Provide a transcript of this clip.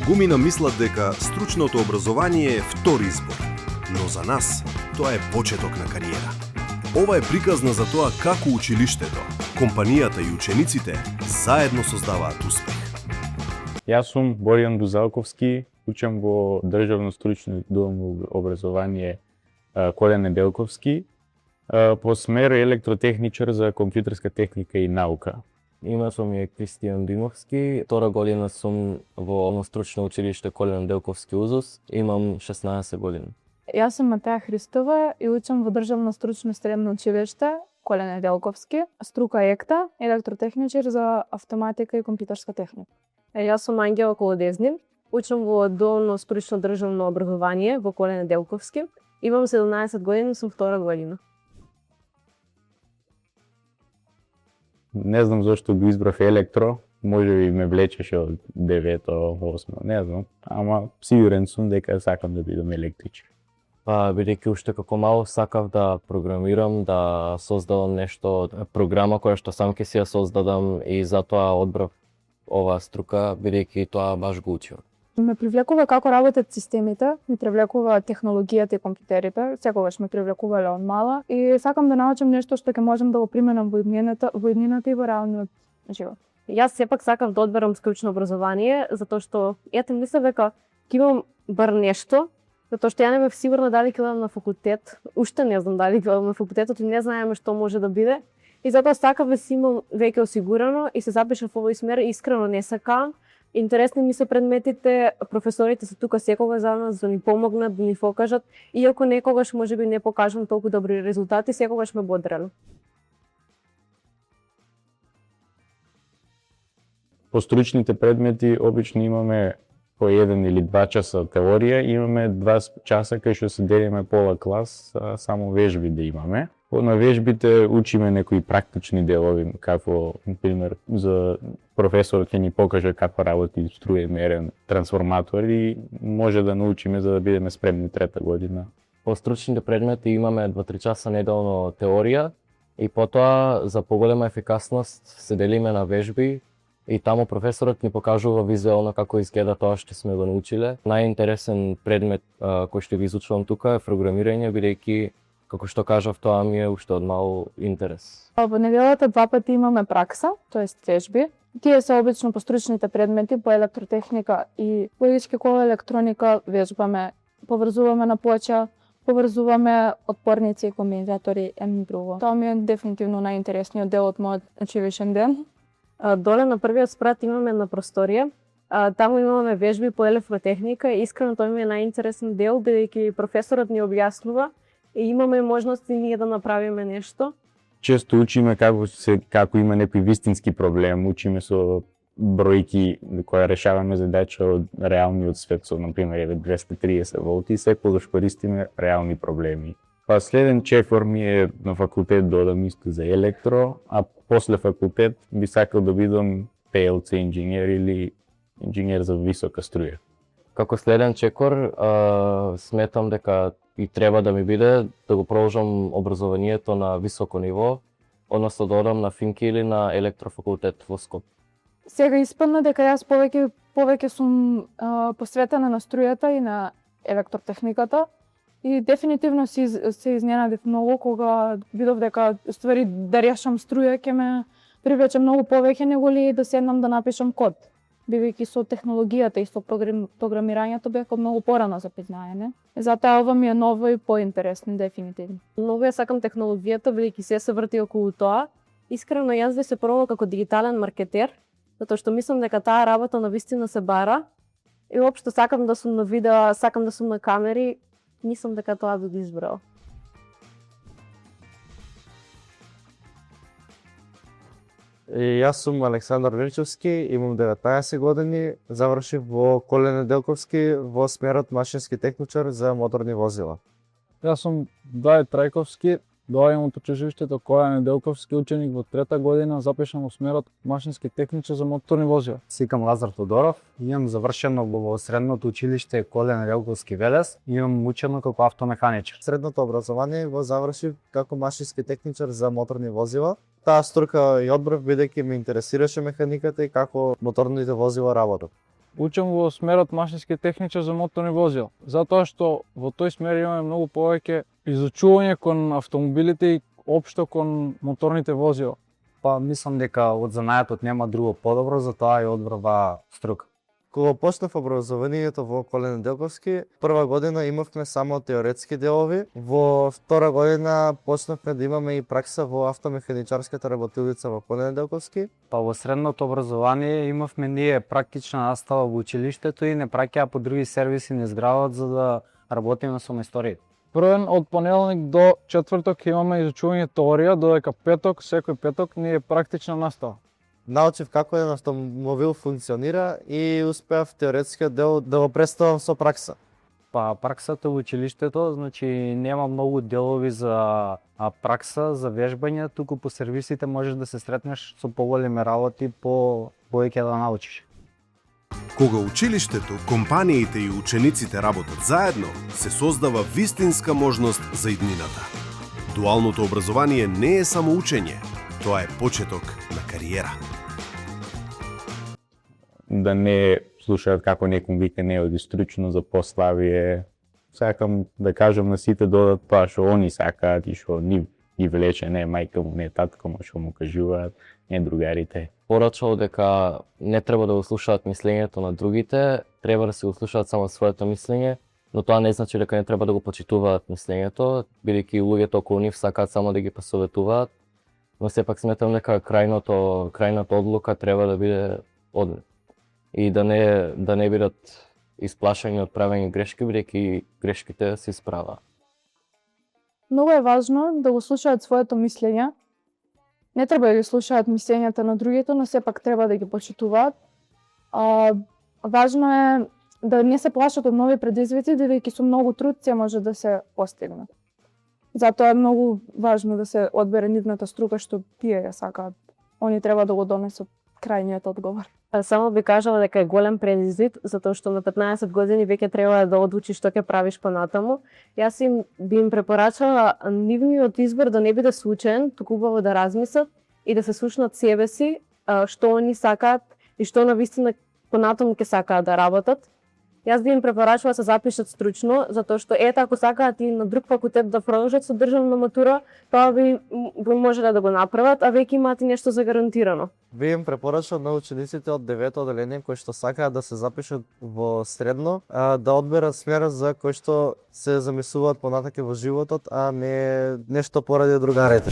Многумина мислат дека стручното образование е втори избор, но за нас тоа е почеток на кариера. Ова е приказна за тоа како училиштето, компанијата и учениците заедно создаваат успех. Јас сум Боријан Бузалковски, учам во Државно стручно дуално образование Коле Неделковски, по смер електротехничар за компјутерска техника и наука. Име сум е Кристијан Димовски, втора година сум во стручно училиште Коле Неделковски УЗУС, имам 16 години. Јас сум Матеја Христова и учам во Државно стручно средно училиште Коле Неделковски, струка ЕКТА, електротехничар за автоматика и компјутерска техника. Јас сум Ангела Колодезнин, учам во Дуално стручно државно образование во Коле Неделковски, имам 17 години, сум втора година. Не знам зашто го избрав електро, може би ме влечеше од 9-то, 8-то, не знам, ама сигурен сум дека сакам да бидам електричар. Бидејќи уште како мал сакав да програмирам, да создадам нешто, програма која што сам ќе си ја создадам и затоа одбрав оваа струка, бидејќи тоа баш го учам. Ме привлекува како работат системите, ми привлекува технологијата и компјутерите, секогаш ме привлекувале од мала и сакам да научам нешто што ќе можам да го применам во иднината и во реалниот живот. Јас сепак сакав да одберам стручно образование, затоа што јас мислев дека ќе имам бар нешто, затоа што ја не бев сигурна дали ќе одам на факултет, уште не знам дали ќе одам на факултетот и не знаеме што може да биде. И затоа сакав да си имам веќе осигурано и се запишав во овој смер, искрено не сакам. Интересни ми се предметите, професорите се тука секогаш за нас да ни помогнат, да ни покажат, иако некогаш можеби не покажам толку добри резултати, секогаш ме бодрело. По стручните предмети обично имаме по 1 или 2 часа теорија, имаме 2 часа кај што се делиме пола клас, само вежби да имаме. На вежбите учиме некои практични делови, како, например, за професорот ќе ни покаже како работи струемерен трансформатор и може да научиме за да бидеме спремни трета година. По стручните предмети имаме 2-3 часа неделно теорија и потоа за поголема ефикасност се делиме на вежби и таму професорот ни покажува визуелно како изгледа тоа што сме го научиле. Најинтересен предмет кој што го изучувам тука е програмирање, бидејќи како што кажав, тоа ми е уште од мал интерес. Во неделата 2 пати имаме пракса, тоест вежби. Тие се обично по стручните предмети, по електротехника и по електричка кола електроника вежбаме, поврзуваме на плоча, поврзуваме отпорници и комбинатори и друго. Тоа ми е дефинитивно најинтересниот дел од мојот училишен ден. Доле на првиот спрат имаме една просторија. Таму имаме вежби по електротехника и искрено тоа ми е најинтересен дел, бидејќи професорот ни објаснува и имаме можности ние да направиме нешто. Често учиме како има некој вистински проблем, учиме со бројки кои решаваме задача од реалниот свет, со например 230 волти и секогаш користиме реални проблеми. Следен чекор ми е на факултет да одам исто за електро, а после факултет би сакал да бидам PLC инженер или инженер за висока струја. Како следен чекор, сметам дека и треба да ми биде да го продолжам образованието на високо ниво, односно да одам на Финки или на електрофакултет во Скопје. Сега испадна дека јас повеќе сум посветена на струјата и на електротехниката и дефинитивно се изненадив многу кога видов дека ствари да решам струја ќе ме привлече многу повеќе него ли да седнам да напишам код. Бидејќи со технологијата и со програмирањето бев многу порано запознаене. Затоа ова ми е ново и поинтересно дефинитивно. Многу ја сакам технологијата, бидејќи се врти околу тоа. Искрено јас би се пробала како дигитален маркетер, затоа што мислам дека таа работа навистина се бара и општо сакам да сум на видео, сакам да сум на камери, мислам дека тоа би го избрала. Јас сум Александар Ричовски, имам 19 години, завршив во Коле Неделковски во смерот машински техничар за моторни возила. Јас сум Давид Трајковски, доаѓам од училиштето Коле Неделковски, ученик во трета година, запишам во смерот машински техничар за моторни возила. Сикам Лазар Тодоров, имам завршено во средното училиште Коле Неделковски Велес, имам учено како автомеханичар. Средното образование го завршив како машински техничар за моторни возила. Таа струка и одбрав бидејќи ме интересираше механиката и како моторните возила работат. Учам во смерот машински техничар за моторни возила, затоа што во тој смер имаме многу повеќе изучување кон автомобилите и општо кон моторните возила. Па мислам дека од занајатот нема друго подобро, затоа и одбрава струка. Кога почнав образованието во Коле Неделковски, прва година имавме само теоретски делови, во втора година почнавме да имаме и пракса во автомеханичарската работилница во Коле Неделковски. Па во средното образование имавме ние практична настава во училиштето и не праќаа по други сервиси низ градот за да работиме со мајсториите. Првен од понеделник до четврток имаме изучување теорија, додека петок, секој петок ни е практична настава. Научив како еден автомобил функционира и успеав теоретскиот дел да го представам со пракса. Па праксата во училиштето, значи нема многу делови за пракса, за вежбање, туку по сервисите можеш да се сретнеш со поголеми работи по повеќе да научиш. Кога училиштето, компаниите и учениците работат заедно, се создава вистинска можност за иднината. Дуалното образование не е само учење, тоа е почеток на кариера. Да не слушаат како некој вика не оди стручно за пославие. Сакам да кажам на сите додат тоа што они сакаат и што ни влече, не мајка му, не татко му што му кажуваат, не другарите. Порачал дека не треба да го слушаат мислењето на другите, треба да се го слушаат само своето мислење, но тоа не значи дека не треба да го почитуваат мислењето, бидејќи луѓето околу нив сакаат само да ги посоветуваат, но сепак сметам дека крајната одлука треба да биде од нив. И да не бидат исплашени од правење грешки, бидејќи грешките се исправаат. Многу е важно да го слушаат своето мислење. Не треба да ги слушаат мислењата на другите, но сепак треба да ги почитуваат. Важно е да не се плашат од нови предизвици, бидејќи со многу труд се може да се постигне. Затоа е многу важно да се одбере нивната струка што тие ја сакаат. Они треба да го донесат крајниот одговор. Само би кажала дека е голем предизвик, затоа што на 15 години веќе треба да одлучиш што ќе правиш понатаму. Јас би им препорачала нивниот избор да не биде случаен, туку убаво да размислат и да се слушнат себе си, што они сакаат и што навистина понатаму ќе сакаат да работат. Јас би им препорачала да се запишат стручно, затоа што ако сакаат и на друг факултет да продолжат со државна матура, тоа би можеле да го направат, а веќе имаат и нешто загарантирано. Би им препорачал на учениците од 9-то одделение кои што сакаат да се запишат во средно, да одберат смер за кој што се замислуваат понатаке во животот, а не нешто поради другарите.